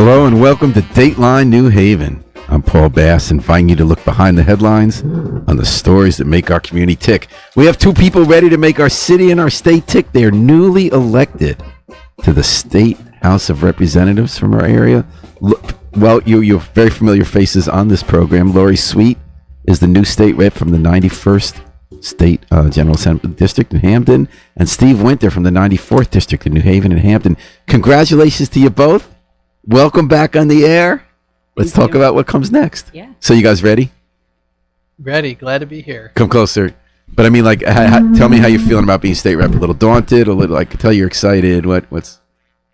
Hello and welcome to Dateline New Haven. I'm Paul Bass, inviting you to look behind the headlines on the stories that make our community tick. We have two people ready to make our city and our state tick. They are newly elected to the State House of Representatives from our area. Well, you're very familiar faces on this program. Laurie Sweet is the new state rep from the 91st State General Assembly District in Hampden, and Steve Winter from the 94th District in New Haven and Hampden. Congratulations to you both. Welcome back on the air. Let's talk about what comes next. Yeah. So you guys ready? Ready. Glad to be here. Come closer. But I mean, like, tell me how you're feeling about being state rep. A little daunted, a little, like, tell you're excited. What's?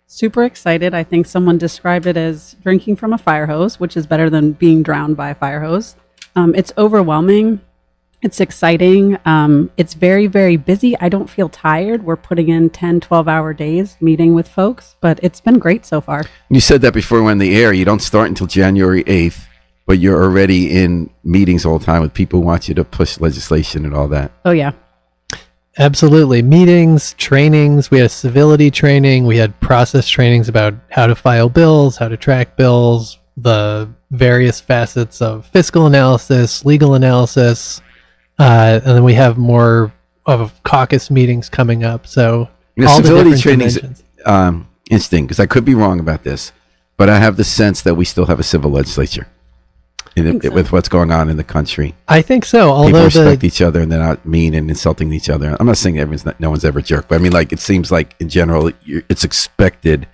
Super excited. I think someone described it as drinking from a fire hose, which is better than being drowned by a fire hose. It's overwhelming. It's exciting. It's very, very busy. I don't feel tired. We're putting in 10, 12-hour days meeting with folks, but it's been great so far. You said that before we went on the air. You don't start until January 8th, but you're already in meetings all the time with people who want you to push legislation and all that. Oh, yeah. Absolutely. Meetings, trainings. We had civility training. We had process trainings about how to file bills, how to track bills, the various facets of fiscal analysis, legal analysis. And then we have more of caucus meetings coming up. So all civility the training is interesting because I could be wrong about this, but I have the sense that we still have a civil legislature with what's going on in the country. I think so. People Although respect each other and they're not mean and insulting each other. I'm not saying no one's ever a jerk, but I mean, like, it seems like in general it's expected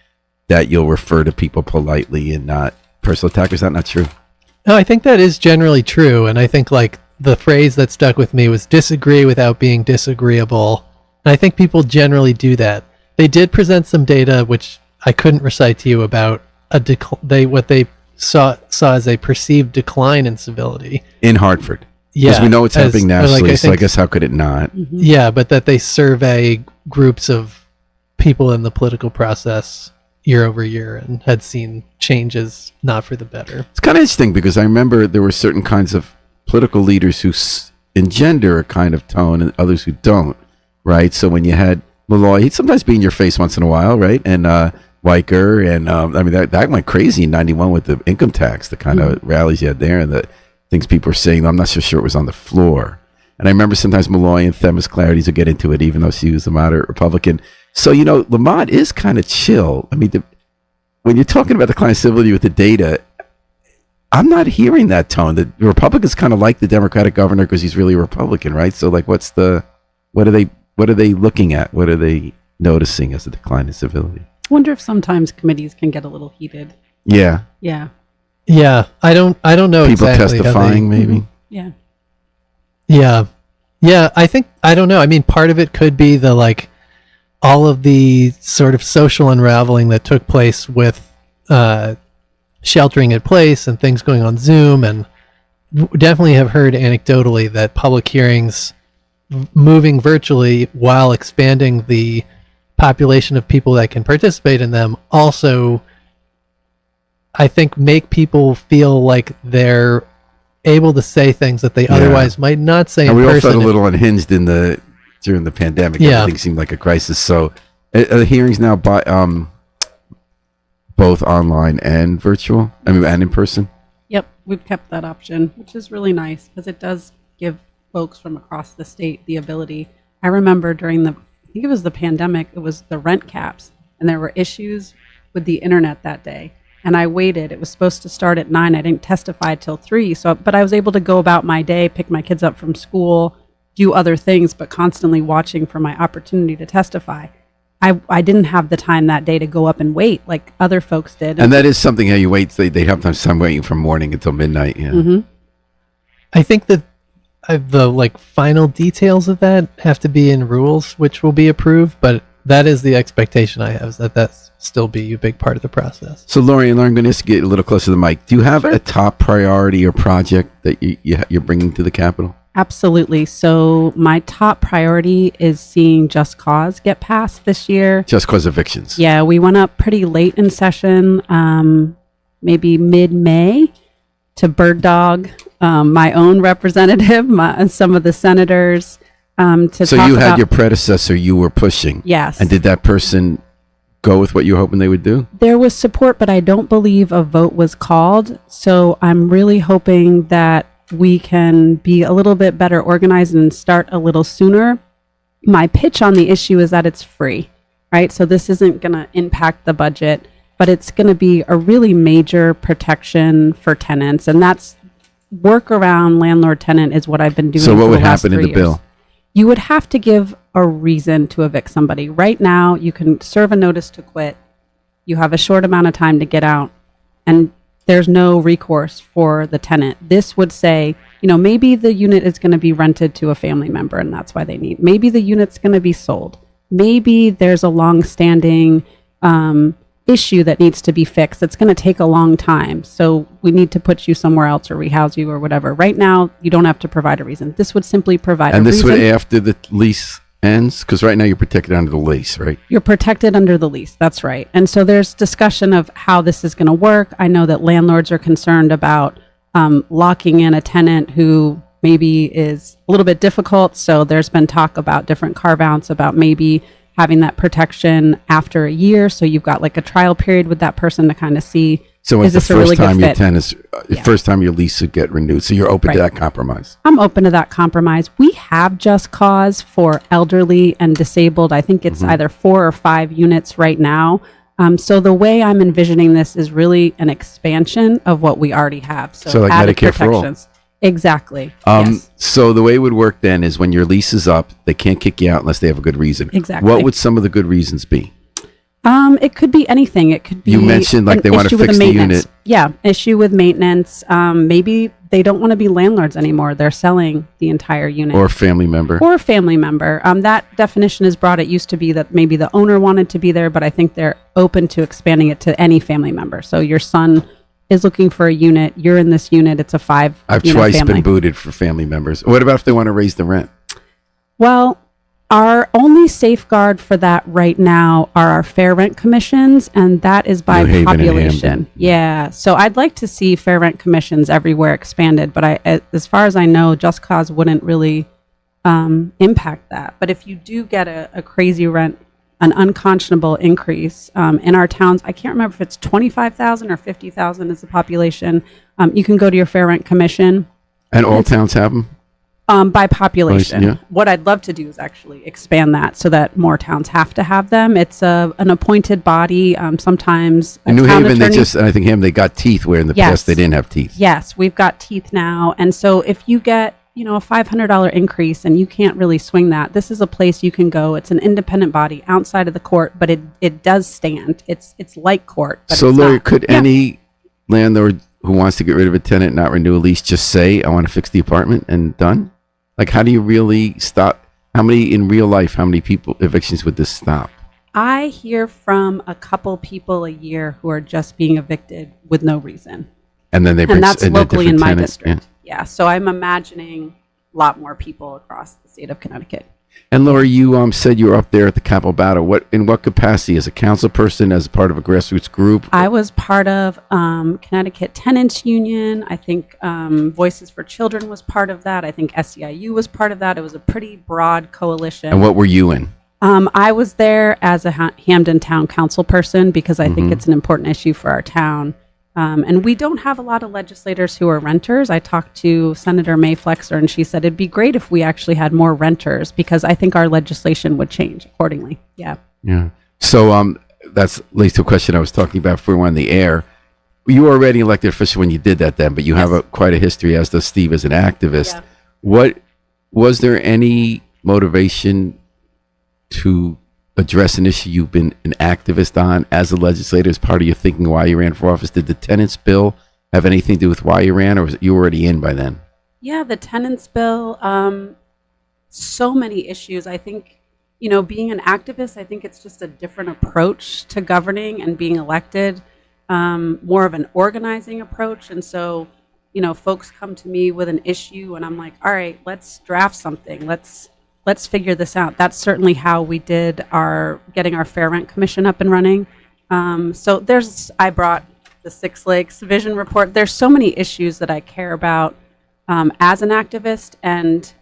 that you'll refer to people politely and not personal attack. Is that not true? No, I think that is generally true, and I think like the phrase that stuck with me was disagree without being disagreeable. And I think people generally do that. They did present some data, which I couldn't recite to you about what they saw as a perceived decline in civility. In Hartford. Yeah. Because we know it's happening nationally, like so I guess how could it not? Mm-hmm. Yeah, but that they survey groups of people in the political process year over year and had seen changes not for the better. It's kind of interesting because I remember there were certain kinds of political leaders who engender a kind of tone and others who don't, right? So when you had Malloy, he'd sometimes be in your face once in a while, right? And Weicker, and I mean, that went crazy in 91 with the income tax, the kind of rallies you had there and the things people were saying. I'm not so sure it was on the floor. And I remember sometimes Malloy and Themis Clarities would get into it, even though she was a moderate Republican. So, you know, Lamont is kind of chill. I mean, when you're talking about the client civility with the data, I'm not hearing that tone. The Republicans kind of like the Democratic governor because he's really a Republican, right? So, like, what are they looking at? What are they noticing as a decline in civility? I wonder if sometimes committees can get a little heated. Yeah. Yeah. Yeah, I don't know people exactly testifying, maybe. Yeah. Yeah. I think I don't know. I mean, part of it could be all of the sort of social unraveling that took place with sheltering in place and things going on Zoom, and definitely have heard anecdotally that public hearings moving virtually while expanding the population of people that can participate in them also, I think, make people feel like they're able to say things that they otherwise might not say in person. We all felt a little unhinged during the pandemic. Yeah. Everything seemed like a crisis. So are the hearings now both online and virtual? I mean, and in person? Yep. We've kept that option, which is really nice because it does give folks from across the state the ability. I remember during I think it was the pandemic, it was the rent caps, and there were issues with the internet that day. And I waited. It was supposed to start at 9. I didn't testify till 3. But I was able to go about my day, pick my kids up from school, do other things, but constantly watching for my opportunity to testify. I didn't have the time that day to go up and wait like other folks did. And that is something how you wait. They have time waiting from morning until midnight. Yeah. Mm-hmm. I think that the final details of that have to be in rules, which will be approved, but that is the expectation I have, is that still be a big part of the process. So, Laurie, I'm going to get a little closer to the mic. Do you have a top priority or project that you're bringing to the Capitol? Absolutely. So my top priority is seeing Just Cause get passed this year. Just Cause evictions. Yeah, we went up pretty late in session, maybe mid-May, to bird dog my own representative, some of the senators. So you had your predecessor you were pushing. Yes. And did that person go with what you were hoping they would do? There was support, but I don't believe a vote was called. So I'm really hoping that we can be a little bit better organized and start a little sooner. My pitch on the issue is that it's free, right? So this isn't going to impact the budget, but it's going to be a really major protection for tenants. And that's work around landlord tenant is what I've been doing. So what for would the last happen in 3 the years. bill? You would have to give a reason to evict somebody. Right now, you can serve a notice to quit. You have a short amount of time to get out, and there's no recourse for the tenant. This would say, maybe the unit is going to be rented to a family member, and that's why they need. Maybe the unit's going to be sold. Maybe there's a long-standing issue that needs to be fixed. It's going to take a long time. So we need to put you somewhere else or rehouse you or whatever. Right now, you don't have to provide a reason. This would simply provide a reason. And this would after the lease ends? Because right now you're protected under the lease, right? You're protected under the lease. That's right. And so there's discussion of how this is going to work. I know that landlords are concerned about locking in a tenant who maybe is a little bit difficult. So there's been talk about different carve-outs about maybe having that protection after a year. So you've got like a trial period with that person to kind of see, So is it's the this a really first time good your fit? tenants, first time your lease would get renewed. So you're open to Right. that compromise. I'm open to that compromise. We have just cause for elderly and disabled. I think it's either 4 or 5 units right now. So the way I'm envisioning this is really an expansion of what we already have. So like added Medicare for all. protections. Exactly. Yes. So the way it would work then is when your lease is up, they can't kick you out unless they have a good reason. Exactly. What would some of the good reasons be? It could be anything. It could be. You mentioned, like, an they want to issue with fix the maintenance. unit. Yeah, issue with maintenance. Maybe they don't want to be landlords anymore. They're selling the entire unit. Or a family member? Or a family member. That definition is broad. It used to be that maybe the owner wanted to be there, but I think they're open to expanding it to any family member. So your son is looking for a unit. You're in this unit. It's a 5 I've unit twice family. been booted for family members. What about if they want to raise the rent? Well, our only safeguard for that right now are our fair rent commissions, and that is by New Haven and population. Hampton. Yeah. So I'd like to see fair rent commissions everywhere expanded, but as far as I know, Just Cause wouldn't really impact that. But if you do get a crazy rent, an unconscionable increase in our towns, I can't remember if it's 25,000 or 50,000 is the population. You can go to your fair rent commission. And all towns have them? By population. Yeah. What I'd love to do is actually expand that so that more towns have to have them. It's an appointed body. Sometimes a In New town Haven, attorney- I think Haven, they got teeth where in the Yes. past they didn't have teeth. Yes, we've got teeth now. And so if you get, a $500 increase and you can't really swing that, this is a place you can go. It's an independent body outside of the court, but it does stand. It's like court. But So, it's Laurie, not. could any landlord who wants to get rid of a tenant, not renew a lease, just say, I want to fix the apartment and done? Like, how do you really stop? How many people evictions would this stop? I hear from a couple people a year who are just being evicted with no reason. And then they bring And that's a locally in different my tenant. district. Yeah. So I'm imagining a lot more people across the state of Connecticut. And Laurie, you said you were up there at the Capitol Battle. In what capacity? As a council person, as a part of a grassroots group? I was part of Connecticut Tenants Union. I think Voices for Children was part of that. I think SEIU was part of that. It was a pretty broad coalition. And what were you in? I was there as a Hamden Town Council person because I think it's an important issue for our town. And we don't have a lot of legislators who are renters. I talked to Senator May Flexer, and she said it'd be great if we actually had more renters because I think our legislation would change accordingly. Yeah. Yeah. So that's leads to a question I was talking about before we went on the air. You were already elected official when you did that then, but you have quite a history, as does Steve, as an activist. Yeah. What was there any motivation to address an issue you've been an activist on as a legislator, as part of your thinking why you ran for office? Did the tenants bill have anything to do with why you ran, or was you already in by then? Yeah, the tenants bill, so many issues. I think, being an activist, I think it's just a different approach to governing and being elected, more of an organizing approach. And so, folks come to me with an issue and I'm like, all right, let's draft something. Let's figure this out. That's certainly how we did getting our Fair Rent Commission up and running. So I brought the Six Lakes Vision Report. There's so many issues that I care about as an activist, and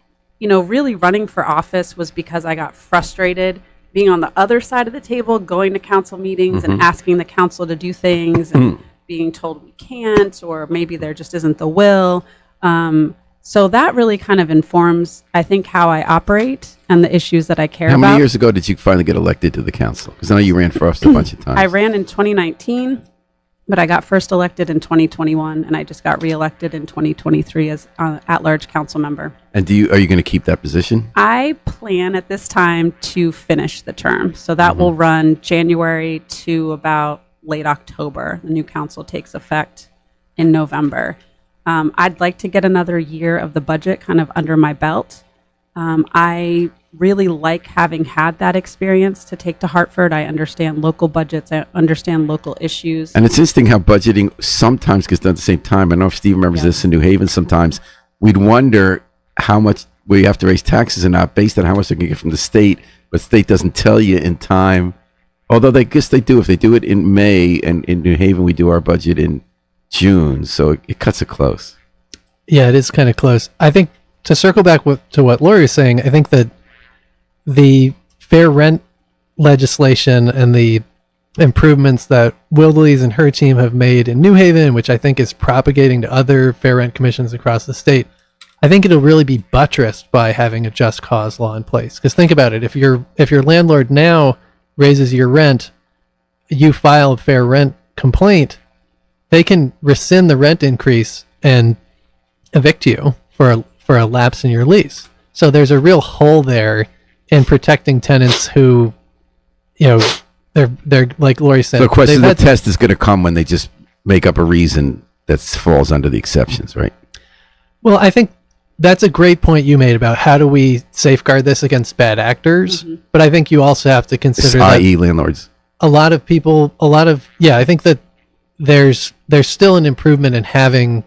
really running for office was because I got frustrated being on the other side of the table, going to council meetings and asking the council to do things and being told we can't, or maybe there just isn't the will. So that really kind of informs, I think, how I operate and the issues that I care about. How many years ago did you finally get elected to the council? Because I know you ran for office a bunch of times. I ran in 2019, but I got first elected in 2021, and I just got reelected in 2023 as at-large council member. And are you going to keep that position? I plan at this time to finish the term. So that will run January to about late October. The new council takes effect in November. I'd like to get another year of the budget kind of under my belt. I really like having had that experience to take to Hartford. I understand local budgets. I understand local issues. And it's interesting how budgeting sometimes gets done at the same time. I don't know if Steve remembers this in New Haven. Sometimes we'd wonder how much we have to raise taxes or not based on how much they can get from the state, but the state doesn't tell you in time. Although they guess they do. If they do it in May, and in New Haven we do our budget in June, so it cuts it close. Yeah, it is kind of close. I think to circle back to what Laurie was saying, I think that the fair rent legislation and the improvements that Wildelys and her team have made in New Haven, which I think is propagating to other fair rent commissions across the state, I think it'll really be buttressed by having a just cause law in place. Because think about it, if your landlord now raises your rent, you file a fair rent complaint, they can rescind the rent increase and evict you for a lapse in your lease. So there's a real hole there in protecting tenants who, they're like Laurie said. So the question, the test is going to come when they just make up a reason that falls under the exceptions, right? Well, I think that's a great point you made about how do we safeguard this against bad actors. But I think you also have to consider that, i.e. landlords. I think that there's still an improvement in having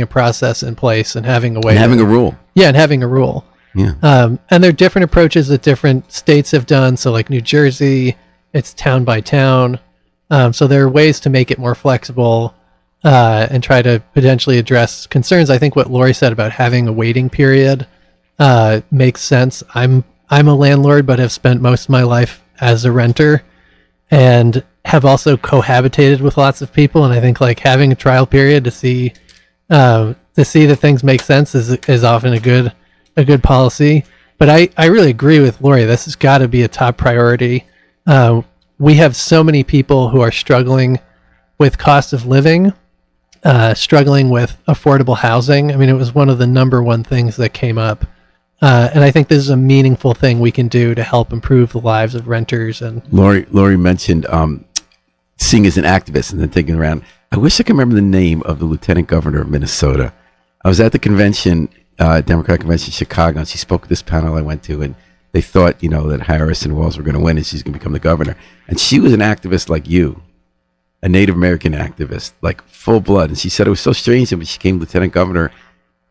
a process in place and having a way, and having a rule. Yeah, and having a rule. Yeah. And there are different approaches that different states have done. So like New Jersey, it's town by town. So there are ways to make it more flexible and try to potentially address concerns. I think what Laurie said about having a waiting period makes sense. I'm a landlord, but have spent most of my life as a renter and have also cohabitated with lots of people. And I think like having a trial period to see that things make sense is often a good policy. But I really agree with Laurie. This has got to be a top priority. We have so many people who are struggling with cost of living, struggling with affordable housing. I mean, it was one of the number one things that came up. And I think this is a meaningful thing we can do to help improve the lives of renters. And Laurie mentioned seeing as an activist and then taking around. I wish I could remember the name of the lieutenant governor of Minnesota. I was at the convention, Democratic convention in Chicago, and she spoke at this panel I went to, and they thought, that Harris and Walz were going to win and she's going to become the governor. And she was an activist like you, a Native American activist, like full blood. And she said it was so strange that when she became lieutenant governor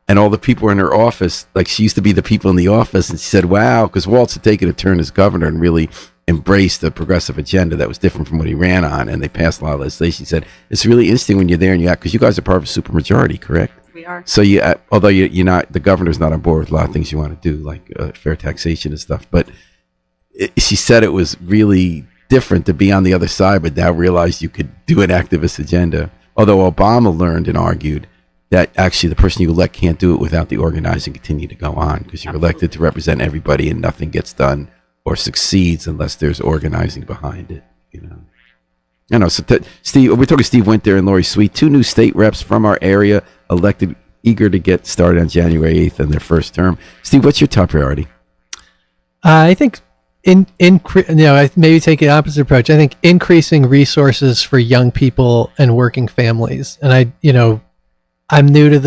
and all the people were in her office, like she used to be the people in the office. And she said, wow, because Walz had taken a turn as governor and really embraced the progressive agenda that was different from what he ran on. And they passed a lot of legislation. She said, it's really interesting when you're there and you act, because you guys are part of a supermajority, correct? We are. So although you're not, the governor's not on board with a lot of things you want to do, like fair taxation and stuff. But she said it was really different to be on the other side, but now realized you could do an activist agenda. Although Obama learned and argued that actually the person you elect can't do it without the organizing continue to go on, because you're elected to represent everybody and nothing gets done or succeeds unless there's organizing behind it. I know. So Steve, we're talking Steve Winter and Laurie Sweet, two new state reps from our area, elected, eager to get started on January 8th in their first term. Steve, what's your top priority? I think I maybe take an opposite approach. I think increasing resources for young people and working families. And I'm new to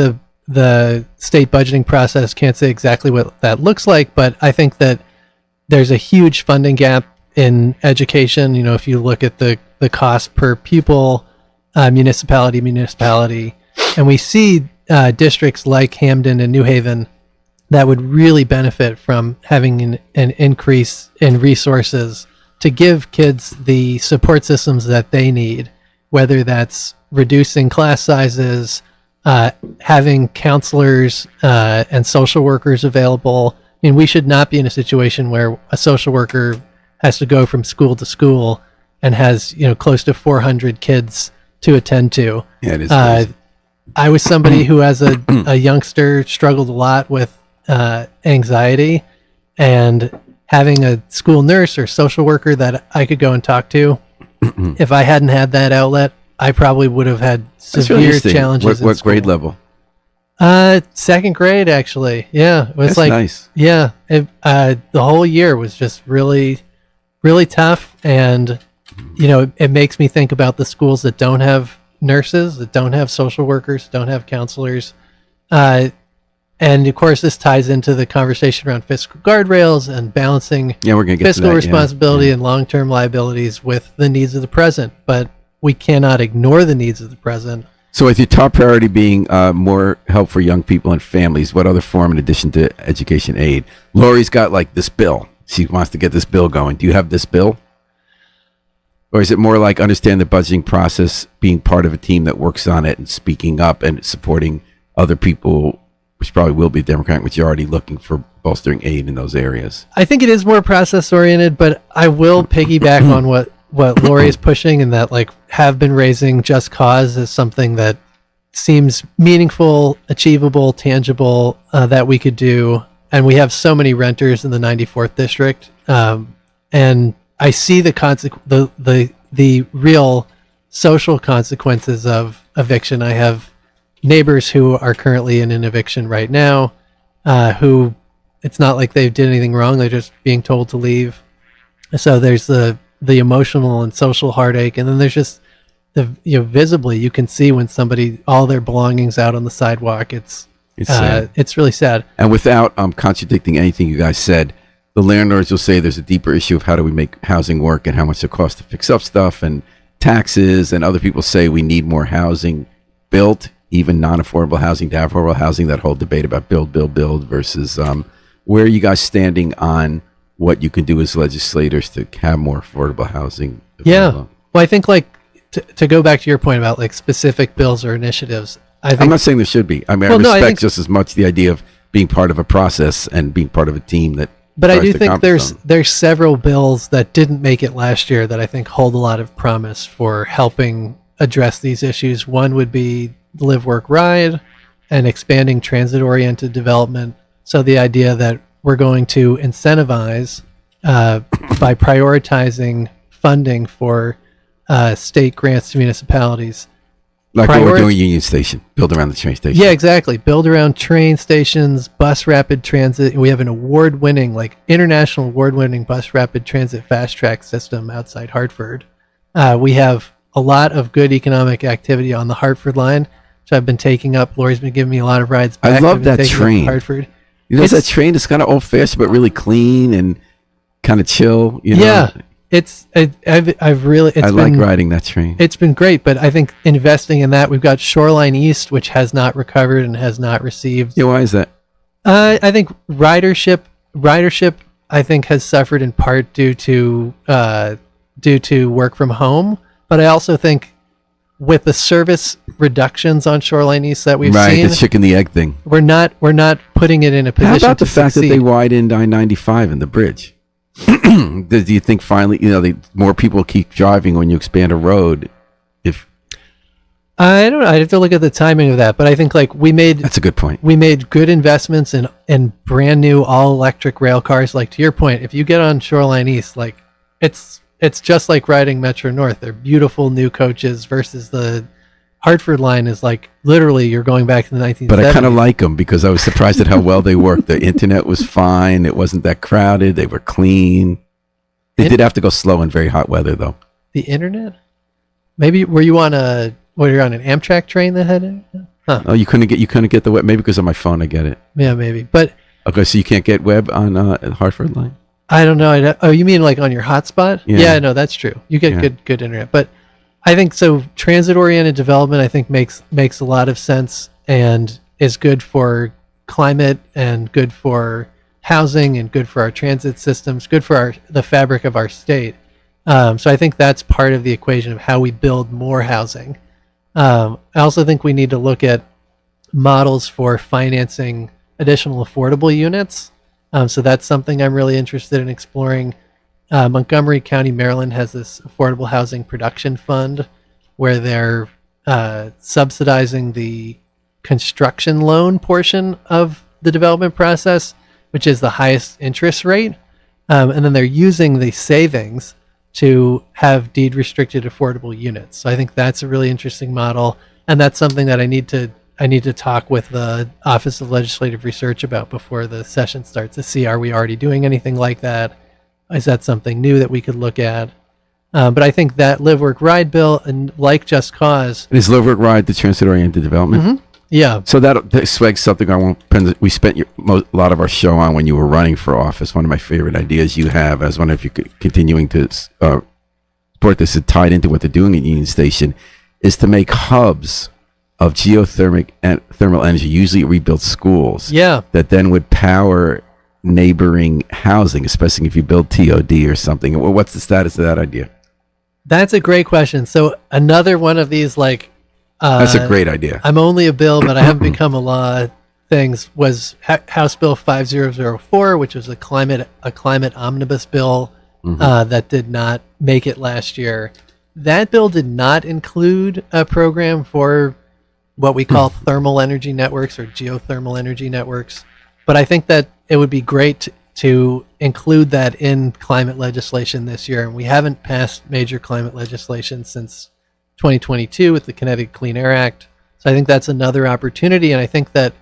the state budgeting process. Can't say exactly what that looks like, but I think that there's a huge funding gap in education. If you look at the cost per pupil, municipality, and we see districts like Hamden and New Haven that would really benefit from having an increase in resources to give kids the support systems that they need, whether that's reducing class sizes, having counselors and social workers available. I mean, we should not be in a situation where a social worker has to go from school to school and has, close to 400 kids to attend to. Yeah, it is crazy. I was somebody who, as a youngster, struggled a lot with anxiety, and having a school nurse or social worker that I could go and talk to, if I hadn't had that outlet, I probably would have had severe challenges. What grade level? Second grade, actually. Yeah, it was That's nice. Yeah, the whole year was just really, really tough, and it makes me think about the schools that don't have nurses, that don't have social workers, don't have counselors, and of course this ties into the conversation around fiscal guardrails and balancing we're gonna get fiscal responsibility and long-term liabilities with the needs of the present, but we cannot ignore the needs of the present. So with your top priority being more help for young people and families, what other form in addition to education aid? Laurie's got like this bill. She wants to get this bill going. Do you have this bill? Or is it more like understand the budgeting process, being part of a team that works on it and speaking up and supporting other people, which probably will be a Democratic majority, looking for bolstering aid in those areas? I think it is more process oriented, but I will piggyback on what Laurie is pushing, and that have been raising just cause as something that seems meaningful, achievable, tangible, that we could do. And we have so many renters in the 94th district. And I see the real social consequences of eviction. I have neighbors who are currently in an eviction right now, who it's not like they did anything wrong. They're just being told to leave. So there's the emotional and social heartache. And then there's just visibly you can see when all their belongings out on the sidewalk. It's sad. It's really sad. And without contradicting anything you guys said, the landlords will say there's a deeper issue of how do we make housing work and how much it costs to fix up stuff and taxes. And other people say we need more housing built, even non-affordable housing to affordable housing. That whole debate about build versus where are you guys standing on what you can do as legislators to have more affordable housing available? Yeah. Well, I think to go back to your point about specific bills or initiatives, I'm not saying there should be. I mean, I respect just as much the idea of being part of a process and being part of a team that. But I do think there's several bills that didn't make it last year that I think hold a lot of promise for helping address these issues. One would be Live, Work, Ride, and expanding transit-oriented development. So the idea that we're going to incentivize by prioritizing funding for state grants to municipalities. Like what we're doing at Union Station, build around the train station. Yeah, exactly. Build around train stations, bus rapid transit. We have an international award-winning bus rapid transit fast track system outside Hartford. We have a lot of good economic activity on the Hartford line, which I've been taking up. Laurie's been giving me a lot of rides back. I love that train. Hartford. That train is kind of old-fashioned, but really clean and kind of chill. Yeah. I like riding that train. It's been great, but I think investing in that, we've got Shoreline East, which has not recovered and has not received. Yeah, why is that? I think ridership, I think has suffered in part due to work from home. But I also think with the service reductions on Shoreline East that we've seen, the chicken the egg thing, we're not putting it in a position. How about the fact succeed. that they widened I-95 and the bridge? Do you think finally, more people keep driving when you expand a road? I don't know. I'd have to look at the timing of that, but I think that's a good point. We made good investments in brand new all electric rail cars. To your point, if you get on Shoreline East, it's just like riding Metro North. They're beautiful new coaches versus the Hartford line is literally you're going back to the 1970s. But I kind of like them because I was surprised at how well they worked. The internet was fine. It wasn't that crowded. They were clean. They did have to go slow in very hot weather, though. The internet? Maybe were you on an Amtrak train that had it? Huh. Oh, you couldn't get the web. Maybe because of my phone, I get it. Yeah, maybe. But okay, so you can't get web on the Hartford line. I don't know. You mean on your hotspot? Yeah, no, that's true. You get good internet, but. I think so. Transit-oriented development, I think, makes a lot of sense and is good for climate and good for housing and good for our transit systems, good for the fabric of our state. So I think that's part of the equation of how we build more housing. I also think we need to look at models for financing additional affordable units. So that's something I'm really interested in exploring. Montgomery County, Maryland has this affordable housing production fund where they're subsidizing the construction loan portion of the development process, which is the highest interest rate. And then they're using the savings to have deed restricted affordable units. So I think that's a really interesting model. And that's something that I need to talk with the Office of Legislative Research about before the session starts to see, are we already doing anything like that? Is that something new that we could look at? But I think that Live, Work, Ride bill, and like Just Cause. And is Live, Work, Ride the transit-oriented development? Mm-hmm. Yeah. So that swags something I won't. We spent a lot of our show on when you were running for office. One of my favorite ideas you have. I was wondering if you could continuing to support this and tied into what they're doing at Union Station, is to make hubs of geothermal and thermal energy. Usually, it rebuilds schools. Yeah. That then would power neighboring housing, especially if you build TOD or something. What's the status of that idea? That's a great question. So another one of these that's a great idea. I'm only a bill, but I haven't become a law. Things was House Bill 5004, which was a climate omnibus bill that did not make it last year. That bill did not include a program for what we call thermal energy networks or geothermal energy networks. But I think that it would be great to include that in climate legislation this year. And we haven't passed major climate legislation since 2022 with the Connecticut Clean Air Act. So I think that's another opportunity. And I think that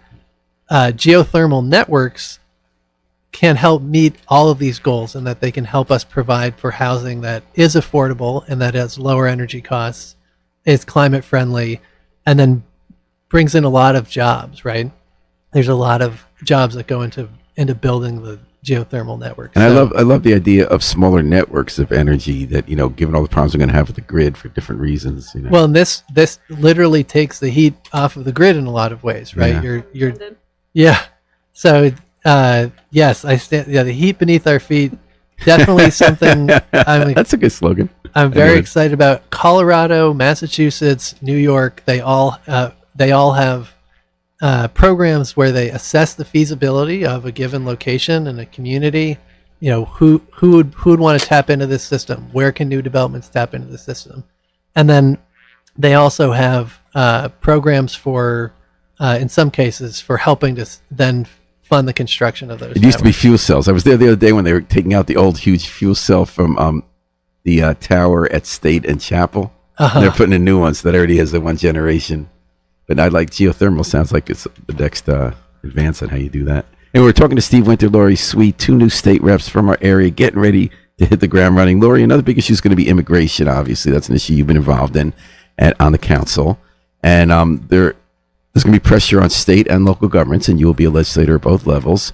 geothermal networks can help meet all of these goals, and that they can help us provide for housing that is affordable and that has lower energy costs, is climate friendly, and then brings in a lot of jobs, right? There's a lot of jobs that go into building the geothermal network. And I love the idea of smaller networks of energy that, given all the problems we're going to have with the grid for different reasons. Well, and this literally takes the heat off of the grid in a lot of ways, right? Yeah. Yeah. So yes, the heat beneath our feet, definitely something. That's a good slogan. I'm very excited about. Colorado, Massachusetts, New York. They all have programs where they assess the feasibility of a given location and a community. Who would want to tap into this system? Where can new developments tap into the system? And then they also have programs for, in some cases, for helping to then fund the construction of those. It used to be fuel cells. I was there the other day when they were taking out the old huge fuel cell from the tower at State and Chapel. They're putting in new ones that already has the one generation. But I like geothermal. Sounds like it's the next advance on how you do that. And we're talking to Steve Winter, Laurie Sweet, two new state reps from our area, getting ready to hit the ground running. Laurie, another big issue is going to be immigration. Obviously, that's an issue you've been involved in on the council. And there's going to be pressure on state and local governments, and you will be a legislator at both levels,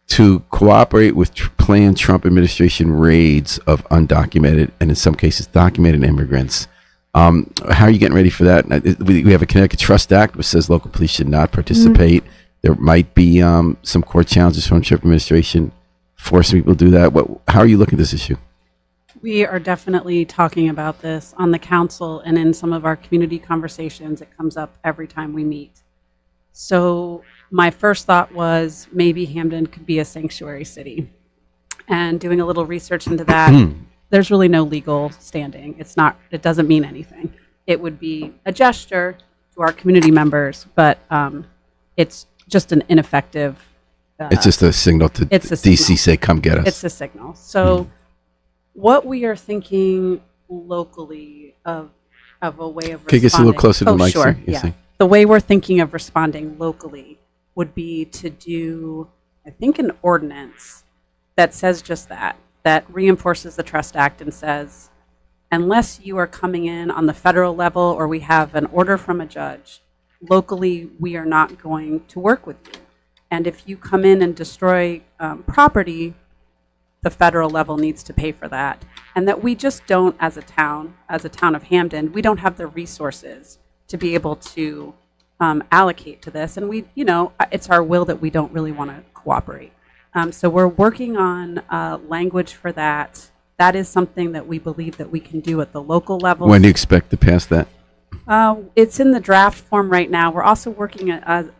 to cooperate with planned Trump administration raids of undocumented and in some cases documented immigrants. How are you getting ready for that? We have a Connecticut Trust Act which says local police should not participate. Mm-hmm. There might be some court challenges from Trump administration forcing people to do that. How are you looking at this issue? We are definitely talking about this on the council and in some of our community conversations. It comes up every time we meet. So my first thought was maybe Hamden could be a sanctuary city. And doing a little research into that, there's really no legal standing. It doesn't mean anything. It would be a gesture to our community members, but it's just an ineffective. It's just a signal to DC say, come get us. It's a signal. So what we are thinking locally of a way of responding. Can you get a little closer to the mic? Sure. Yeah. The way we're thinking of responding locally would be to do, I think, an ordinance that says just that reinforces the Trust Act and says, unless you are coming in on the federal level or we have an order from a judge, locally we are not going to work with you. And if you come in and destroy property, the federal level needs to pay for that. And that we just don't, as a town of Hamden, we don't have the resources to be able to allocate to this. And it's our will that we don't really want to cooperate. So we're working on language for that. That is something that we believe that we can do at the local level. When do you expect to pass that? It's in the draft form right now. We're also working on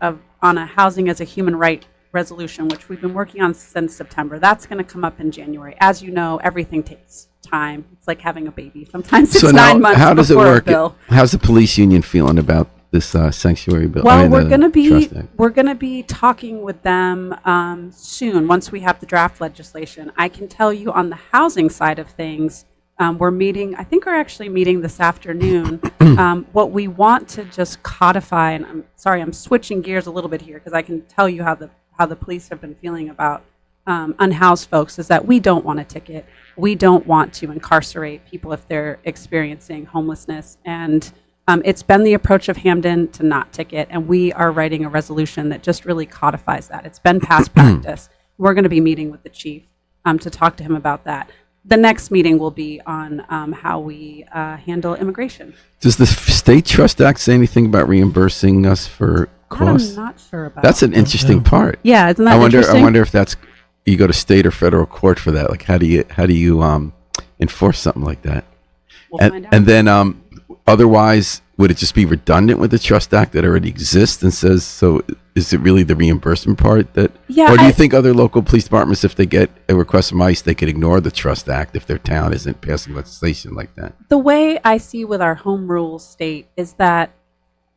a housing as a human right resolution, which we've been working on since September. That's going to come up in January. As you know, everything takes time. It's like having a baby. Sometimes it's So now, 9 months how does it before a work? bill. How's the police union feeling about this sanctuary bill? Well, the Trust Act? we're going to be talking with them soon once we have the draft legislation. I can tell you on the housing side of things, we're meeting. I think we're actually meeting this afternoon. What we want to just codify, and I'm sorry, I'm switching gears a little bit here because I can tell you how the police have been feeling about unhoused folks, is that we don't want a ticket. We don't want to incarcerate people if they're experiencing homelessness. And it's been the approach of Hamden to not ticket, and we are writing a resolution that just really codifies that. It's been past practice. We're going to be meeting with the chief to talk to him about that. The next meeting will be on how we handle immigration. Does the State Trust Act say anything about reimbursing us for costs? I'm not sure about. That's an interesting part. Yeah, isn't that interesting? I wonder if that's, you go to state or federal court for that. Like, how do you enforce something like that? We'll find out. And then otherwise, would it just be redundant with the Trust Act that already exists and says, so is it really the reimbursement part that, Yeah, or do you think other local police departments, if they get a request from ICE, they could ignore the Trust Act if their town isn't passing legislation like that? The way I see with our home rule state is that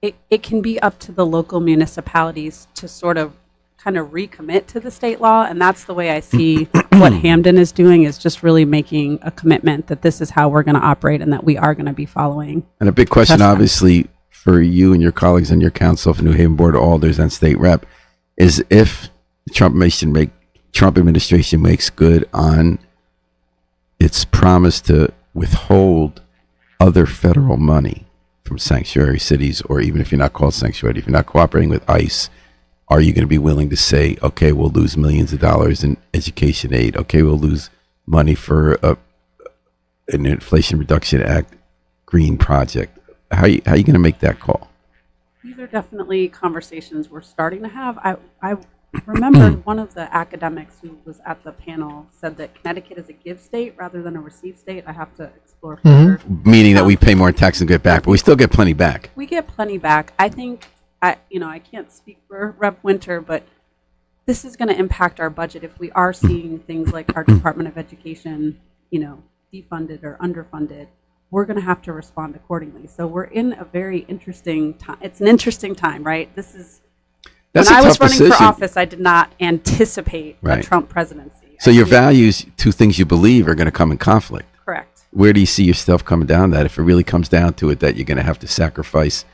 it can be up to the local municipalities to sort of kind of recommit to the state law. And that's the way I see what Hamden is doing, is just really making a commitment that this is how we're going to operate and that we are going to be following. And a big question, obviously, for you and your colleagues on your council for New Haven Board of Alders and state rep, is if the Trump administration makes good on its promise to withhold other federal money from sanctuary cities, or even if you're not called sanctuary, if you're not cooperating with ICE, are you going to be willing to say, okay, we'll lose millions of dollars in education aid. Okay, we'll lose money for an Inflation Reduction Act green project. How are you going to make that call? These are definitely conversations we're starting to have. I remember one of the academics who was at the panel said that Connecticut is a give state rather than a receive state. I have to explore further. Meaning that we pay more in taxes and get back, but we still get plenty back. We get plenty back. I think, I can't speak for Rep. Winter, but this is going to impact our budget if we are seeing things like our Department of Education, defunded or underfunded. We're going to have to respond accordingly. So we're in a very interesting time. It's an interesting time, right? That's when a I was tough running decision. for office, I did not anticipate a Right. Trump presidency. So your values, two things you believe, are going to come in conflict. Correct. Where do you see yourself coming down that if it really comes down to it, that you're going to have to sacrifice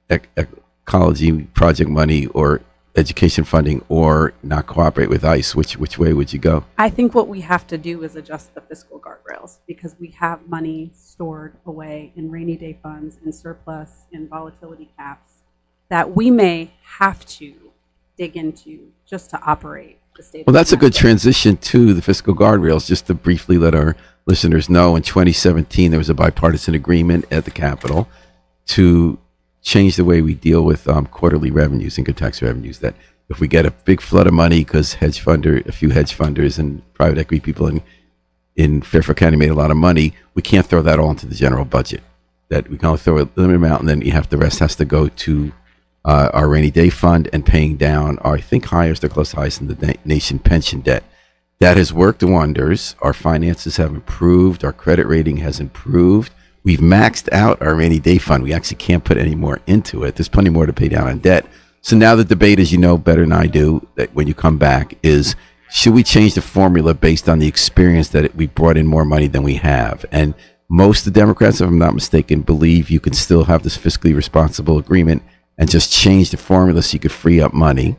ecology project money or education funding or not cooperate with ICE? Which way would you go? I think what we have to do is adjust the fiscal guardrails, because we have money stored away in rainy day funds, in surplus, in volatility caps, that we may have to dig into just to operate the state. Well, that's a good transition to the fiscal guardrails. Just to briefly let our listeners know, in 2017, there was a bipartisan agreement at the Capitol to change the way we deal with quarterly revenues, income tax revenues, that if we get a big flood of money because a few hedge funders and private equity people in Fairfield County made a lot of money, we can't throw that all into the general budget. That we can only throw a limited amount, and then the rest has to go to our rainy day fund and paying down our, I think, highest or close to highest in the nation pension debt. That has worked wonders. Our finances have improved. Our credit rating has improved. We've maxed out our rainy day fund. We actually can't put any more into it. There's plenty more to pay down on debt. So now the debate, as you know better than I do, that when you come back, is should we change the formula based on the experience that we brought in more money than we have? And most of the Democrats, if I'm not mistaken, believe you can still have this fiscally responsible agreement and just change the formula so you could free up money.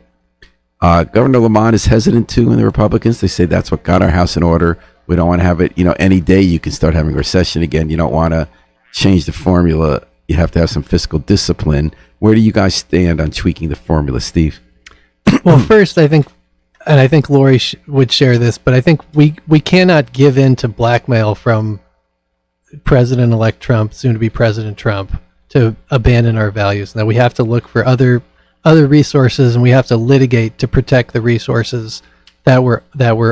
Governor Lamont is hesitant too, and the Republicans. They say that's what got our house in order. We don't want to have it, any day you can start having a recession again. You don't want to change the formula. You have to have some fiscal discipline. Where do you guys stand on tweaking the formula, Steve? Well, first, I think Laurie would share this, but I think we cannot give in to blackmail from President-elect Trump, soon to be President Trump, to abandon our values. Now we have to look for other resources, and we have to litigate to protect the resources that we're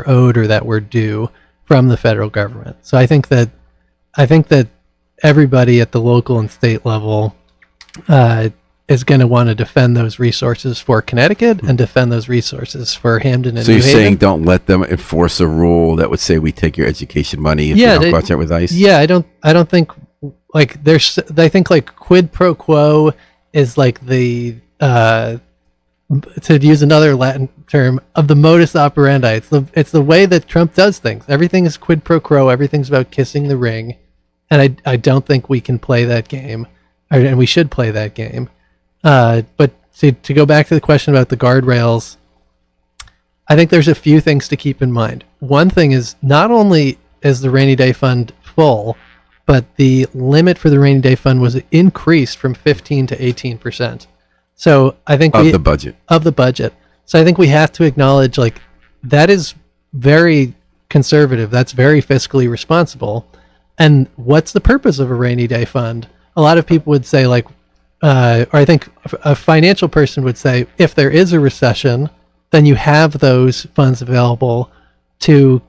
owed or that we're due from the federal government. So I think that everybody at the local and state level is going to want to defend those resources for Connecticut and defend those resources for Hamden and So New you're Haven. saying don't let them enforce a rule that would say we take your education money if you don't go out there with ICE? Yeah, I don't think like I think like quid pro quo is like the to use another Latin term of the modus operandi. It's the way that Trump does things. Everything is quid pro quo. Everything's about kissing the ring, and I don't think we can play that game, and we should play that game. But to go back to the question about the guardrails, I think there's a few things to keep in mind. One thing is not only is the rainy day fund full, but the limit for the rainy day fund was increased from 15 to 18%. So I think of the budget. So I think we have to acknowledge like that is very conservative. That's very fiscally responsible. And what's the purpose of a rainy day fund? A lot of people would say like, or I think a financial person would say, if there is a recession, then you have those funds available to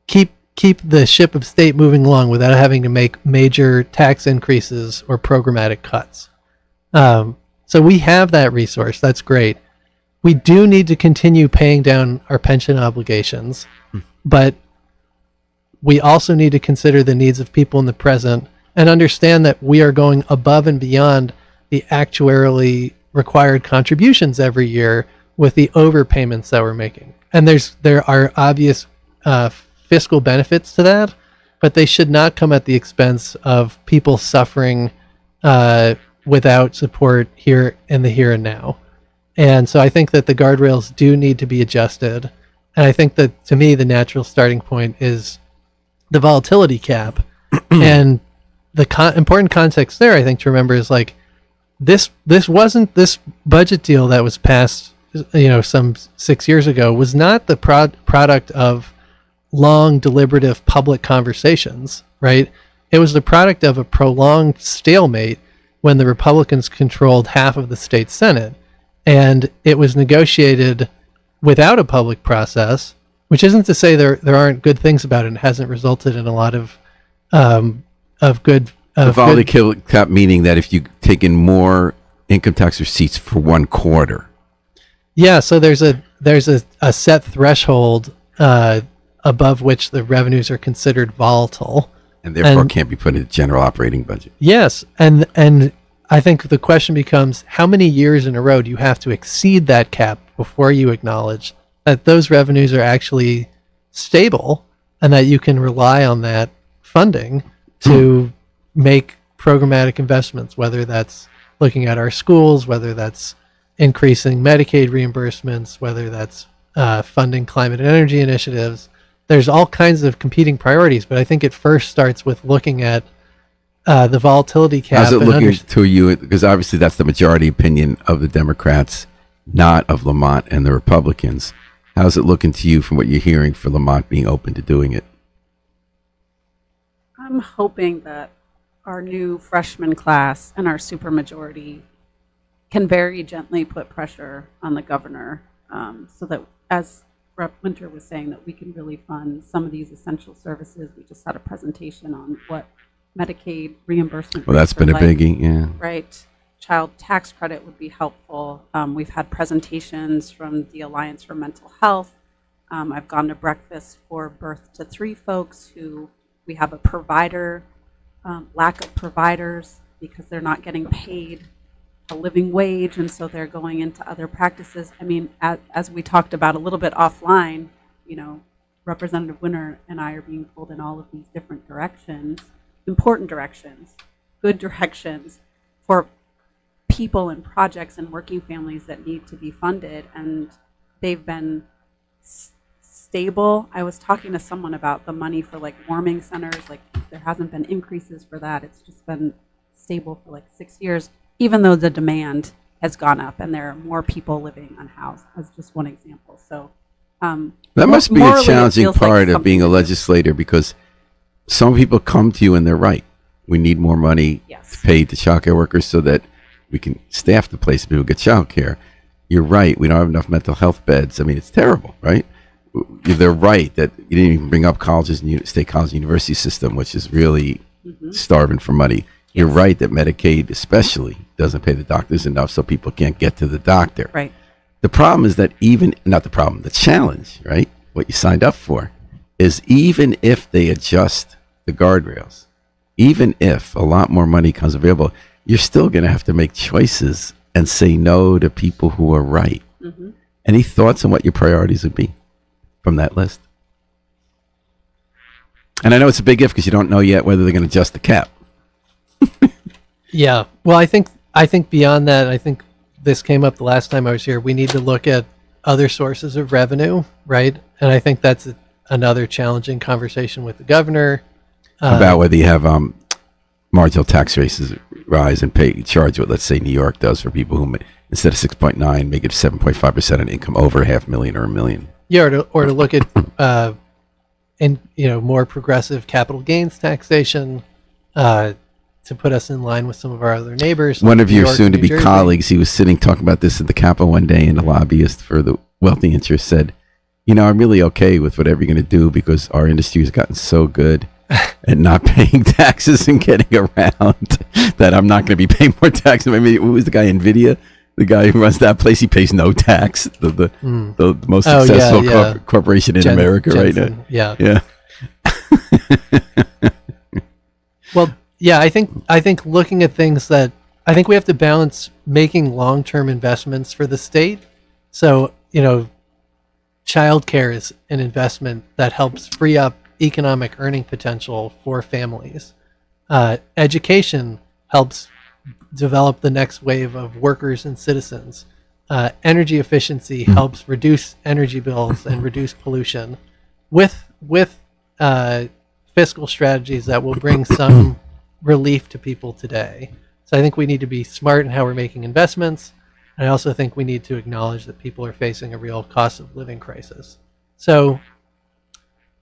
keep the ship of state moving along without having to make major tax increases or programmatic cuts. So we have that resource. That's great. We do need to continue paying down our pension obligations, but we also need to consider the needs of people in the present and understand that we are going above and beyond the actuarially required contributions every year with the overpayments that we're making. And there are obvious fiscal benefits to that, but they should not come at the expense of people suffering without support here in the here and now. And so I think that the guardrails do need to be adjusted. And I think that, to me, the natural starting point is the volatility cap. And the important context there, I think, to remember is like, this wasn't this budget deal that was passed, some 6 years ago, was not the product of long, deliberative public conversations, right? It was the product of a prolonged stalemate when the Republicans controlled half of the state Senate. And it was negotiated without a public process, which isn't to say there aren't good things about it. It hasn't resulted in a lot of good. The volatility cap meaning that if you take in more income tax receipts for 1 quarter. Yeah, so there's a set threshold above which the revenues are considered volatile. And therefore can't be put in the general operating budget. Yes, and I think the question becomes, how many years in a row do you have to exceed that cap before you acknowledge that those revenues are actually stable and that you can rely on that funding to make programmatic investments, whether that's looking at our schools, whether that's increasing Medicaid reimbursements, whether that's funding climate and energy initiatives. There's all kinds of competing priorities, but I think it first starts with looking at the volatility cap. How's it looking to you? Because obviously that's the majority opinion of the Democrats, not of Lamont and the Republicans. How's it looking to you from what you're hearing for Lamont being open to doing it? I'm hoping that our new freshman class and our supermajority can very gently put pressure on the governor so that, as Rep. Winter was saying, that we can really fund some of these essential services. We just had a presentation on what Medicaid reimbursement. Well, that's been a biggie, yeah. Right. Child tax credit would be helpful. We've had presentations from the Alliance for Mental Health. I've gone to breakfast for birth to 3 folks who we have a provider, lack of providers because they're not getting paid a living wage, and so they're going into other practices. I mean, as we talked about a little bit offline, Representative Winter and I are being pulled in all of these different directions, important directions, good directions for people and projects and working families that need to be funded, and they've been stable. I was talking to someone about the money for like warming centers, like there hasn't been increases for that. It's just been stable for like 6 years, even though the demand has gone up and there are more people living unhoused, as just one example. So that must be a challenging part of being a legislator, because some people come to you and they're right. We need more money to pay to child care workers so that we can staff the place and people get child care. You're right. We don't have enough mental health beds. I mean, it's terrible, right? They're right that you didn't even bring up colleges and state college and university system, which is really starving for money. You're right that Medicaid especially doesn't pay the doctors enough, so people can't get to the doctor. Right. The problem is that the challenge, right? What you signed up for is even if they adjust the guardrails, even if a lot more money comes available, you're still going to have to make choices and say no to people who are right. Mm-hmm. Any thoughts on what your priorities would be from that list? And I know it's a big if because you don't know yet whether they're going to adjust the cap. Yeah. Well, I think beyond that, I think this came up the last time I was here. We need to look at other sources of revenue, right? And I think that's another challenging conversation with the governor About whether you have marginal tax rates rise and charge what, let's say, New York does for people who instead of 6.9 make it 7.5% on income over $500,000 or $1 million. Yeah, or to look at more progressive capital gains taxation to put us in line with some of our other neighbors. One like of New your York and soon-to-be New Jersey. colleagues, he was sitting talking about this at the Capitol one day, and the lobbyist for the wealthy interest said, I'm really okay with whatever you're going to do because our industry has gotten so good at not paying taxes and getting around that I'm not going to be paying more taxes. I mean, who was the guy, NVIDIA? The guy who runs that place, he pays no tax. The most successful corporation in America right now. Yeah. Well, yeah, I think looking at things that I think we have to balance making long-term investments for the state. So, childcare is an investment that helps free up economic earning potential for families. Education helps develop the next wave of workers and citizens. Energy efficiency helps reduce energy bills and reduce pollution with fiscal strategies that will bring some relief to people today. So I think we need to be smart in how we're making investments. And I also think we need to acknowledge that people are facing a real cost of living crisis. So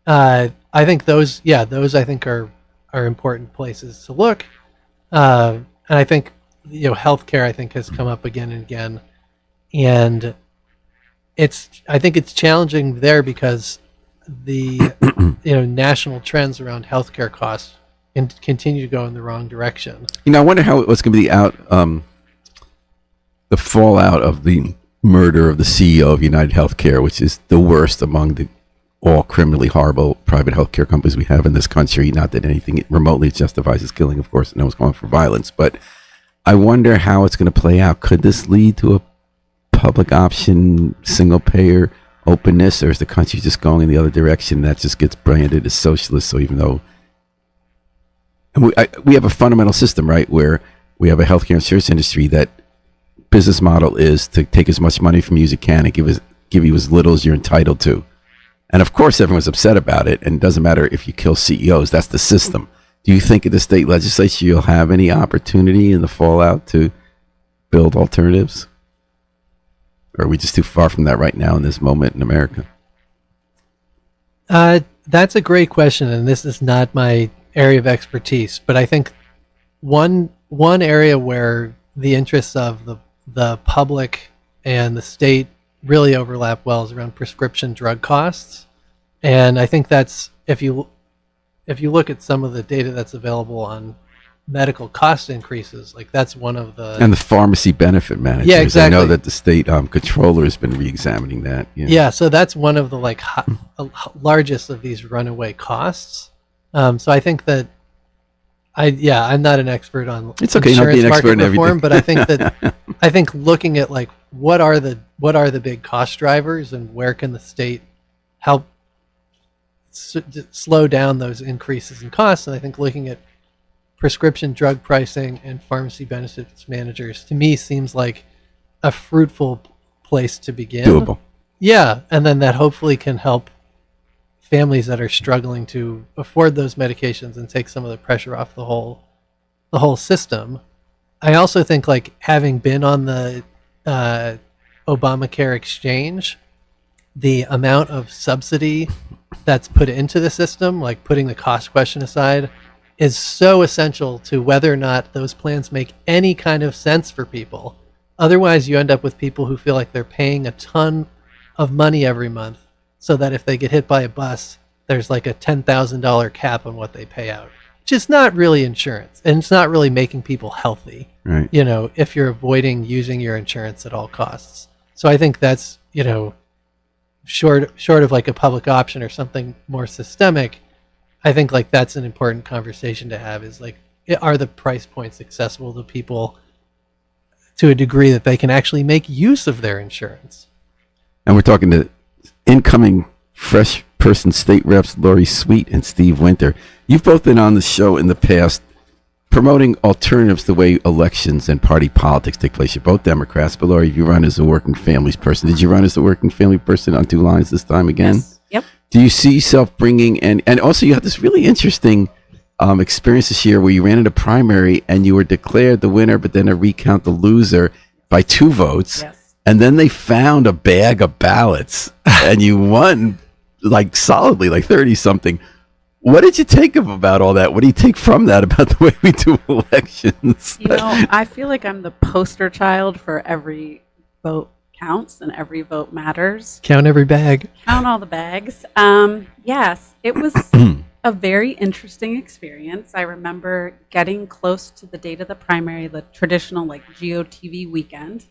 I think those I think are important places to look. And I think, healthcare, I think, has come up again and again. And I think it's challenging there because the, national trends around healthcare costs and continue to go in the wrong direction. I wonder what's going to be the fallout of the murder of the CEO of United Healthcare, which is the worst among the all criminally horrible private healthcare companies we have in this country. Not that anything remotely justifies his killing, of course, no one's going for violence, but I wonder how it's going to play out. Could this lead to a public option, single payer openness, or is the country just going in the other direction that just gets branded as socialist? So even though we have a fundamental system, right, where we have a healthcare insurance industry that business model is to take as much money from you as you can and give you as little as you're entitled to. And of course, everyone's upset about it, and it doesn't matter if you kill CEOs. That's the system. Do you think at the state legislature you'll have any opportunity in the fallout to build alternatives? Or are we just too far from that right now in this moment in America? That's a great question, and this is not my area of expertise. But I think one area where the interests of the public and the state really overlap well is around prescription drug costs. And I think that's, if you look at some of the data that's available on medical cost increases, like that's one of the... And the pharmacy benefit managers. Yeah, exactly. I know that the state controller has been re-examining that. Yeah, so that's one of the largest of these runaway costs. So I think that I'm not an expert on it's okay not being an expert in everything, but I think that I think looking at what are the big cost drivers and where can the state help slow down those increases in costs, and I think looking at prescription drug pricing and pharmacy benefits managers to me seems like a fruitful place to begin. Doable. Yeah, and then that hopefully can help families that are struggling to afford those medications and take some of the pressure off the whole system. I also think having been on the Obamacare exchange, the amount of subsidy that's put into the system, like putting the cost question aside, is so essential to whether or not those plans make any kind of sense for people. Otherwise, you end up with people who feel like they're paying a ton of money every month so that if they get hit by a bus, there's like a $10,000 cap on what they pay out. which is not really insurance, and it's not really making people healthy. Right. If you're avoiding using your insurance at all costs. So I think that's, short of like a public option or something more systemic, I think like that's an important conversation to have, is like, are the price points accessible to people to a degree that they can actually make use of their insurance? And we're talking to incoming fresh person state reps Laurie Sweet and Steve Winter. You've both been on the show in the past promoting alternatives to the way elections and party politics take place. You're both Democrats, but Laurie, you run as a working families person. Did you run as a working family person on Two Lines this time again? Yes. Yep. Do you see yourself bringing, and also you had this really interesting experience this year where you ran in a primary and you were declared the winner, but then a recount the loser by 2 votes. Yes. And then they found a bag of ballots and you won like solidly, like 30 something. What did you take about all that? What do you take from that about the way we do elections? I feel like I'm the poster child for every vote counts and every vote matters. Count every bag. Count all the bags. Yes, it was a very interesting experience. I remember getting close to the date of the primary, the traditional like GOTV weekend,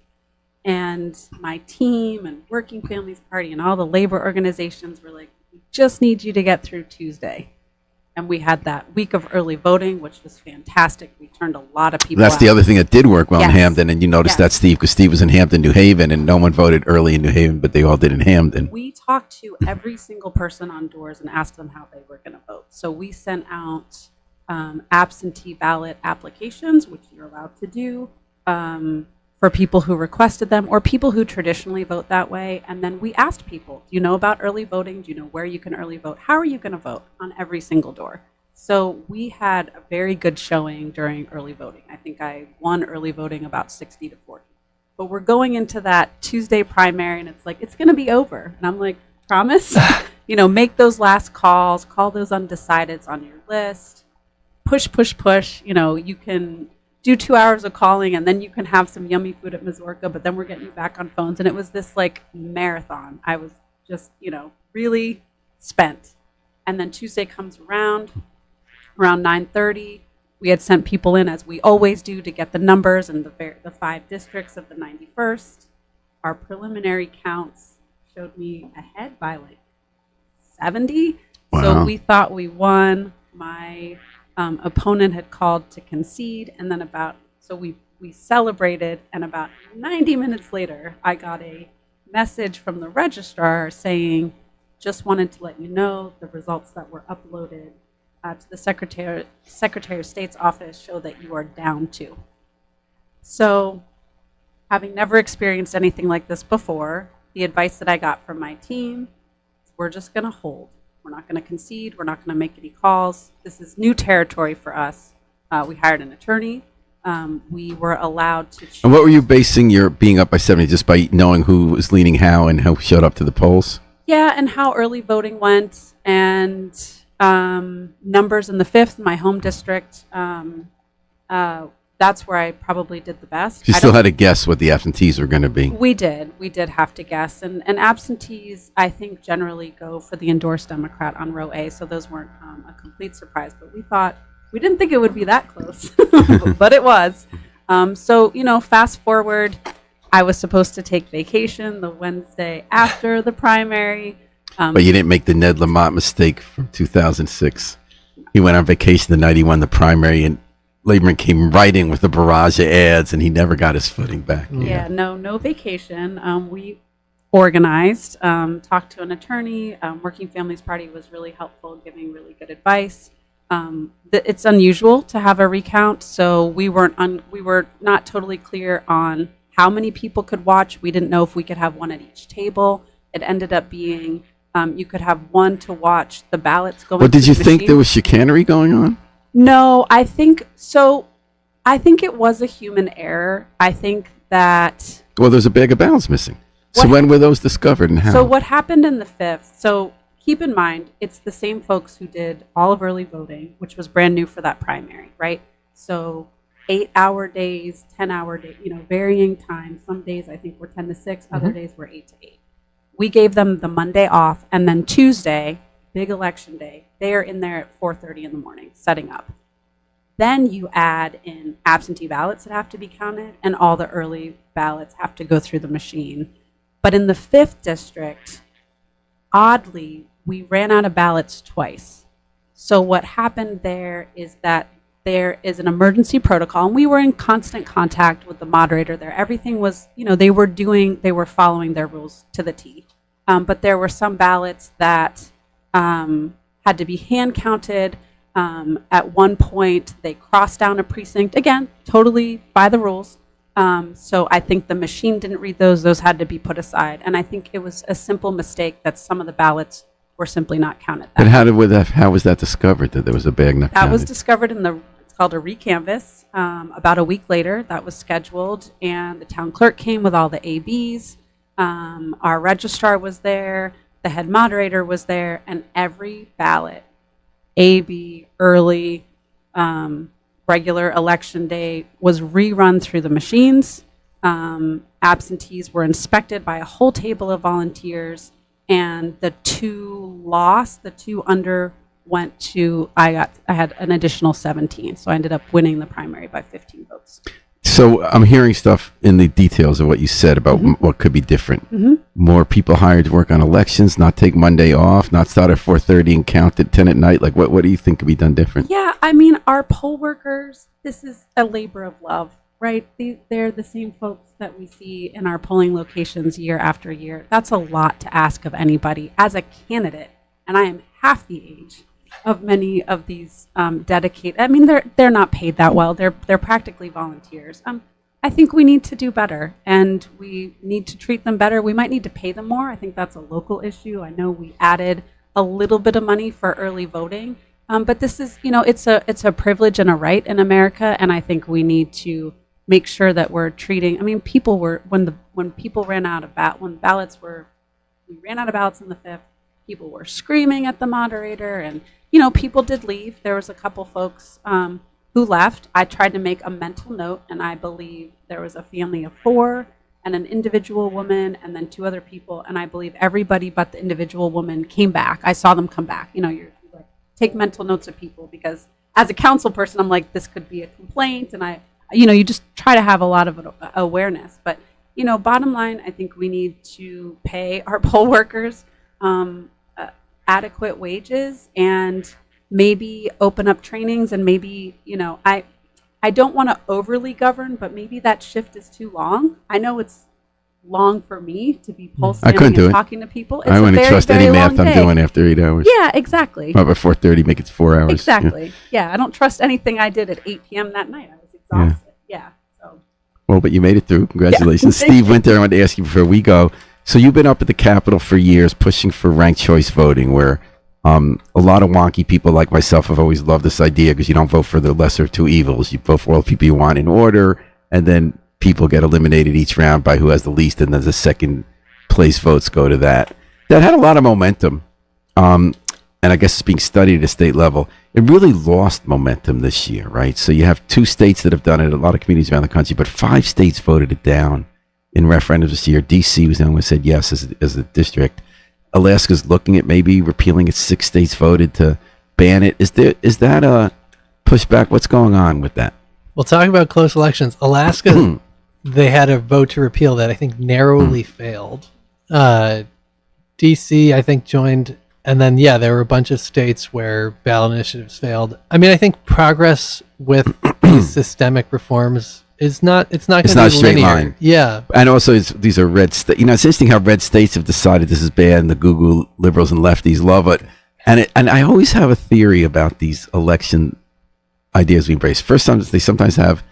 and my team and Working Families Party and all the labor organizations were like, we just need you to get through Tuesday. And we had that week of early voting, which was fantastic. We turned a lot of people That's out. the other thing that did work well in Yes. Hampton, and you noticed Yes. that, Steve, because Steve was in Hampton, New Haven, and no one voted early in New Haven, but they all did in Hampton. We talked to every single person on doors and asked them how they were going to vote. So we sent out absentee ballot applications, which you're allowed to do, for people who requested them or people who traditionally vote that way. And then we asked people, do you know about early voting? Do you know where you can early vote? How are you going to vote on every single door? So we had a very good showing during early voting. I think I won early voting about 60 to 40. But we're going into that Tuesday primary and it's like, it's going to be over. And I'm like, promise? Make those last calls, call those undecideds on your list, push. You can do 2 hours of calling and then you can have some yummy food at Mazorca, but then we're getting you back on phones. And it was this like marathon. I was just, really spent. And then Tuesday comes around 9:30. We had sent people in, as we always do, to get the numbers and the 5 districts of the 91st. Our preliminary counts showed me ahead by like 70. Wow. So we thought we won. My opponent had called to concede, and then we celebrated, and about 90 minutes later, I got a message from the registrar saying, just wanted to let you know the results that were uploaded to the Secretary of State's office show that you are down 2. So, having never experienced anything like this before, the advice that I got from my team is we're just going to hold. We're not going to concede. We're not going to make any calls. This is new territory for us. We hired an attorney. We were allowed to choose. And what were you basing your being up by 70 just by knowing who was leaning how and who showed up to the polls? Yeah, and how early voting went, and numbers in the 5th, my home district. That's where I probably did the best. You still had to guess what the absentees were going to be. We did have to guess. And absentees, I think, generally go for the endorsed Democrat on row A, so those weren't a complete surprise. But we didn't think it would be that close, but it was. Fast forward, I was supposed to take vacation the Wednesday after the primary. But you didn't make the Ned Lamont mistake from 2006. He went on vacation the night he won the primary, and Lieberman came right in with a barrage of ads, and he never got his footing back. Yeah, no vacation. We organized, talked to an attorney. Working Families Party was really helpful, giving really good advice. It's unusual to have a recount, so we were not totally clear on how many people could watch. We didn't know if we could have one at each table. It ended up being you could have one to watch the ballots going. Well, did you the think machine. there was chicanery going on? No, I think so. I think it was a human error. I think that. Well, there's a bag of ballots missing. So What- when were those discovered and how? So what happened in the 5th? So keep in mind, it's the same folks who did all of early voting, which was brand new for that primary, right? So 8-hour days, 10-hour days, varying times. Some days I think were 10 to 6, other days were 8 to 8. We gave them the Monday off, and then Tuesday, big election day, they are in there at 4:30 in the morning setting up. Then you add in absentee ballots that have to be counted, and all the early ballots have to go through the machine. But in the 5th district, oddly, we ran out of ballots twice. So what happened there is that there is an emergency protocol, and we were in constant contact with the moderator there. Everything was, they were following their rules to the T. But there were some ballots that had to be hand counted. At one point, they crossed down a precinct, again, totally by the rules. So I think the machine didn't read those. Those had to be put aside. And I think it was a simple mistake that some of the ballots were simply not counted. But how was that discovered, that there was a bag not counted? That was discovered it's called a recanvass. About a week later, that was scheduled, and the town clerk came with all the ABs. Our registrar was there, the head moderator was there, and every ballot, AB, early, regular election day, was rerun through the machines. Absentees were inspected by a whole table of volunteers, and the two under went to, I had an additional 17, so I ended up winning the primary by 15 votes. So I'm hearing stuff in the details of what you said about what could be different. More people hired to work on elections, not take Monday off, not start at 4:30 and count at 10 at night. Like, what do you think could be done different? Yeah, I mean, our poll workers, this is a labor of love, right? They're the same folks that we see in our polling locations year after year. That's a lot to ask of anybody as a candidate, and I am half the age of many of these dedicated. I mean, they're not paid that well. They're practically volunteers. I think we need to do better, and we need to treat them better. We might need to pay them more. I think that's a local issue. I know we added a little bit of money for early voting, but this is, it's a privilege and a right in America, and I think we need to make sure that we're treating. I mean, people were when people ran out of we ran out of ballots in the 5th. People were screaming at the moderator, and people did leave. There was a couple folks who left. I tried to make a mental note, and I believe there was a family of 4 and an individual woman and then 2 other people, and I believe everybody but the individual woman came back. I saw them come back. You're like, take mental notes of people, because as a council person, I'm like, this could be a complaint, and you just try to have a lot of awareness. But bottom line, I think we need to pay our poll workers adequate wages, and maybe open up trainings, and maybe, I don't want to overly govern, but maybe that shift is too long. I know it's long for me to be poll standing and talking to people. I wouldn't trust any math I'm doing after 8 hours. Yeah, exactly. About 4:30, make it 4 hours. Exactly. Yeah, I don't trust anything I did at 8 p.m. that night. I was exhausted. Yeah. Well, but you made it through. Congratulations. Yeah. Steve Winter, I wanted to ask you before we go. So you've been up at the Capitol for years pushing for ranked choice voting, where a lot of wonky people like myself have always loved this idea, because you don't vote for the lesser of two evils. You vote for all the people you want in order, and then people get eliminated each round by who has the least, and then the second place votes go to that. That had a lot of momentum, and I guess it's being studied at a state level. It really lost momentum this year, right? So you have 2 states that have done it, a lot of communities around the country, but 5 states voted it down in referendums this year. D.C. was the only one who said yes as a district. Alaska's looking at maybe repealing it. 6 states voted to ban it. Is that a pushback? What's going on with that? Well, talking about close elections, Alaska, they had a vote to repeal that I think narrowly failed. D.C., I think, joined, and then, there were a bunch of states where ballot initiatives failed. I mean, I think progress with these systemic reforms it's not going to be a straight linear. line. Yeah. And also, these are red states. It's interesting how red states have decided this is bad, and the Google liberals and lefties love it. And I always have a theory about these election ideas we embrace. First, they sometimes have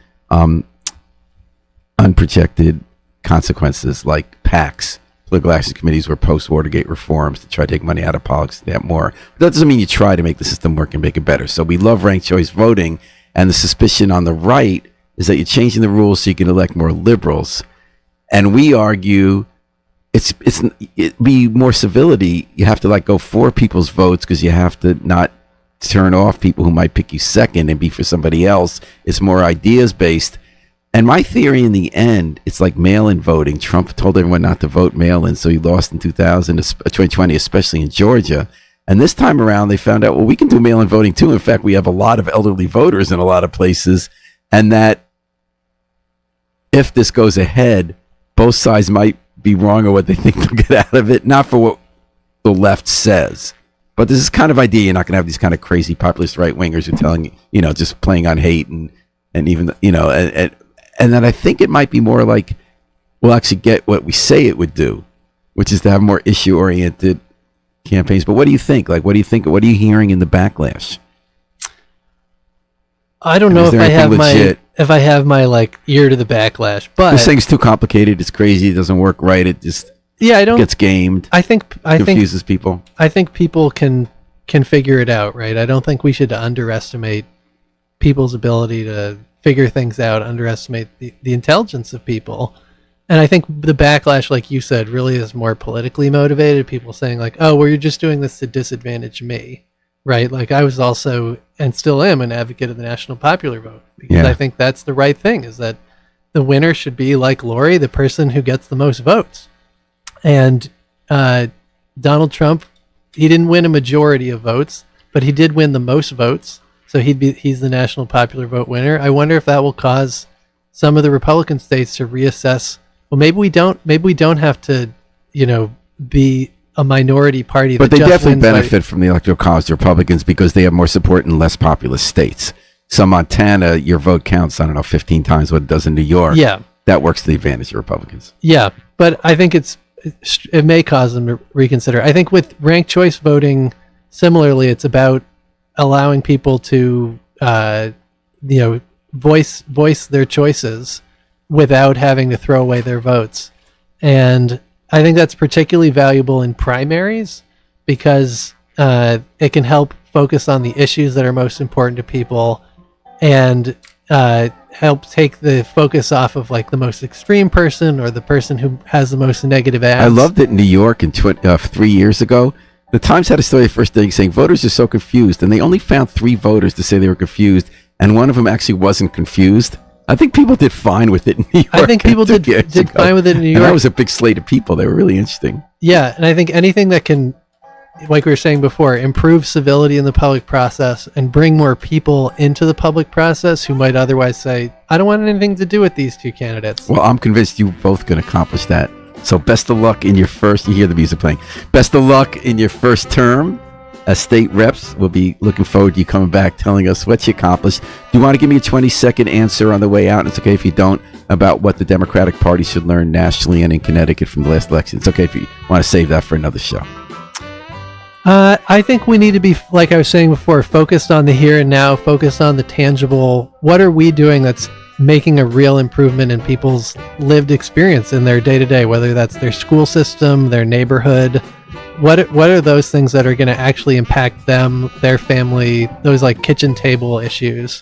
unprojected consequences, like PACs, political action committees, were post-Watergate reforms to try to take money out of politics to have more. But that doesn't mean you try to make the system work and make it better. So we love ranked choice voting, and the suspicion on the right is that you're changing the rules so you can elect more liberals. And we argue it be more civility. You have to go for people's votes, because you have to not turn off people who might pick you second and be for somebody else. It's more ideas based. And my theory in the end, it's like mail-in voting. Trump told everyone not to vote mail-in, so he lost in 2020, especially in Georgia. And this time around, they found out, well, we can do mail-in voting too. In fact, we have a lot of elderly voters in a lot of places. And that if this goes ahead, both sides might be wrong on what they think they'll get out of it. Not for what the left says. But this is kind of idea. You're not going to have these kind of crazy populist right-wingers who are telling, just playing on hate and even, and then I think it might be more like we'll actually get what we say it would do, which is to have more issue-oriented campaigns. But what do you think? Like, what do you think? What are you hearing in the backlash? I don't know if I have my like ear to the backlash, but they're saying it's too complicated, it's crazy, it doesn't work right, it just gets gamed. I think confuses people. I think people can figure it out, right? I don't think we should underestimate people's ability to figure things out, underestimate the intelligence of people. And I think the backlash, like you said, really is more politically motivated. People saying like, oh, well, you're just doing this to disadvantage me, right? Like I was also, and still am, an advocate of the national popular vote because I think that's the right thing, is that the winner should be, like Laurie, the person who gets the most votes. And Donald Trump, he didn't win a majority of votes, but he did win the most votes. So he's the national popular vote winner. I wonder if that will cause some of the Republican states to reassess. Well, maybe we don't have to, be a minority party. But they definitely benefit from the Electoral College, the Republicans, because they have more support in less populous states. So Montana, your vote counts, 15 times what it does in New York. Yeah. That works to the advantage of Republicans. Yeah, but I think it may cause them to reconsider. I think with ranked choice voting, similarly, it's about allowing people to, voice their choices without having to throw away their votes. And I think that's particularly valuable in primaries because it can help focus on the issues that are most important to people and help take the focus off of like the most extreme person or the person who has the most negative ads. I loved it in New York 3 years ago. The Times had a story the first day saying voters are so confused, and they only found 3 voters to say they were confused, and one of them actually wasn't confused. I think people did fine with it in New York. I think people did fine with it in New York. And that was a big slate of people. They were really interesting. Yeah, and I think anything that can, like we were saying before, improve civility in the public process and bring more people into the public process who might otherwise say, I don't want anything to do with these 2 candidates. Well, I'm convinced you both can accomplish that. So best of luck in your first, you hear the music playing, best of luck in your first term as state reps. We'll be looking forward to you coming back, telling us what you accomplished. Do you want to give me a 20-second answer on the way out? It's okay if you don't, about what the Democratic Party should learn nationally and in Connecticut from the last election. It's okay if you want to save that for another show. I think we need to be, like I was saying before, focused on the here and now, focused on the tangible. What are we doing that's making a real improvement in people's lived experience in their day-to-day, whether that's their school system, their neighborhood? What are those things that are going to actually impact them, their family, those like kitchen table issues?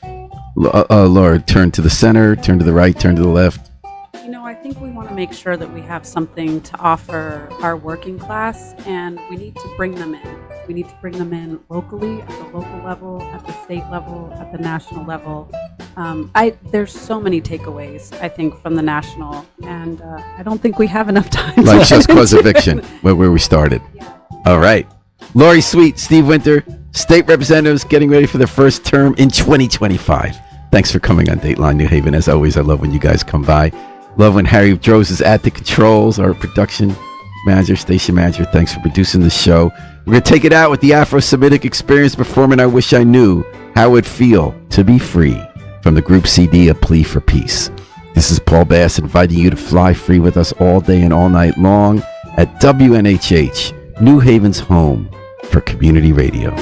Laura, turn to the center, turn to the right, turn to the left. I think we want to make sure that we have something to offer our working class, and we need to bring them in. We need to bring them in locally, at the local level, at the state level, at the national level. There's so many takeaways, I think, from the national, and I don't think we have enough time. Like just cause eviction, where we started. Yeah. All right. Laurie Sweet, Steve Winter, state representatives getting ready for their first term in 2025. Thanks for coming on Dateline New Haven. As always, I love when you guys come by. Love when Harry Droz is at the controls, our production manager, station manager. Thanks for producing the show. We're going to take it out with the Afro-Semitic Experience performing I Wish I Knew How It'd Feel to Be Free from the group CD, A Plea for Peace. This is Paul Bass inviting you to fly free with us all day and all night long at WNHH, New Haven's home for community radio.